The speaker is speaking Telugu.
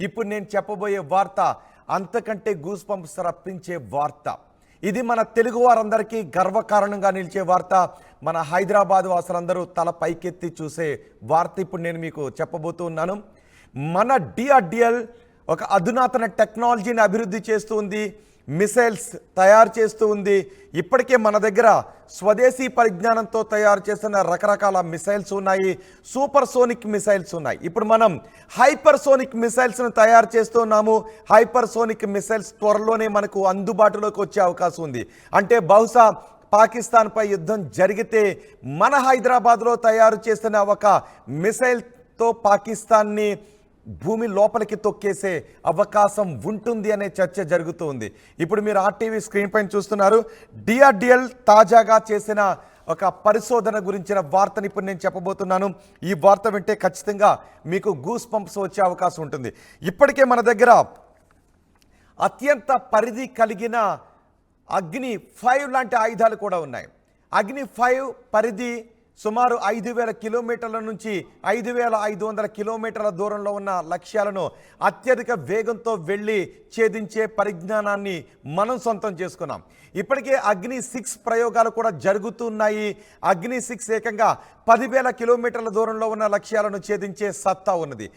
ఇప్పుడు నేను చెప్పబోయే వార్త అంతకంటే గూస్ బంప్స్ రప్పించే వార్త. ఇది మన తెలుగు వారందరికీ గర్వకారణంగా నిలిచే వార్త. మన హైదరాబాద్ వాసులందరూ తల పైకెత్తి చూసే వార్త ఇప్పుడు నేను మీకు చెప్పబోతున్నాను. మన డిఆర్డిఎల్ ఒక అధునాతన టెక్నాలజీని అభివృద్ధి చేస్తూ ఉంది, మిసైల్స్ తయారు చేస్తూ ఉంది. ఇప్పటికే మన దగ్గర స్వదేశీ పరిజ్ఞానంతో తయారు చేస్తున్న రకరకాల మిసైల్స్ ఉన్నాయి, సూపర్ సోనిక్ మిసైల్స్ ఉన్నాయి. ఇప్పుడు మనం హైపర్ సోనిక్ మిసైల్స్ను తయారు చేస్తున్నాము. హైపర్ సోనిక్ మిసైల్స్ త్వరలోనే మనకు అందుబాటులోకి వచ్చే అవకాశం ఉంది. అంటే బహుశా పాకిస్తాన్పై యుద్ధం జరిగితే మన హైదరాబాద్లో తయారు చేస్తున్న ఒక మిసైల్తో పాకిస్తాన్ని భూమి లోపలికి తొక్కేసే అవకాశం ఉంటుంది అనే చర్చ జరుగుతుంది. ఇప్పుడు మీరు ఆర్టీవీ స్క్రీన్ పైన చూస్తున్నారు. డిఆర్డిఎల్ తాజాగా చేసిన ఒక పరిశోధన గురించిన వార్తని ఇప్పుడు నేను చెప్పబోతున్నాను. ఈ వార్త వింటే ఖచ్చితంగా మీకు గూస్ బంప్స్ వచ్చే అవకాశం ఉంటుంది. ఇప్పటికే మన దగ్గర అత్యంత పరిధి కలిగిన అగ్ని 5 లాంటి ఆయుధాలు కూడా ఉన్నాయి. అగ్ని 5 పరిధి సుమారు 5,000 కిలోమీటర్ల నుంచి 5,500 కిలోమీటర్ల దూరంలో ఉన్న లక్ష్యాలను అత్యధిక వేగంతో వెళ్ళి ఛేదించే పరిజ్ఞానాన్ని మనం సొంతం చేసుకున్నాం. ఇప్పటికే అగ్ని 6 ప్రయోగాలు కూడా జరుగుతున్నాయి. అగ్ని 6 ఏకంగా 10,000 కిలోమీటర్ల దూరంలో ఉన్న లక్ష్యాలను ఛేదించే సత్తా ఉన్నది.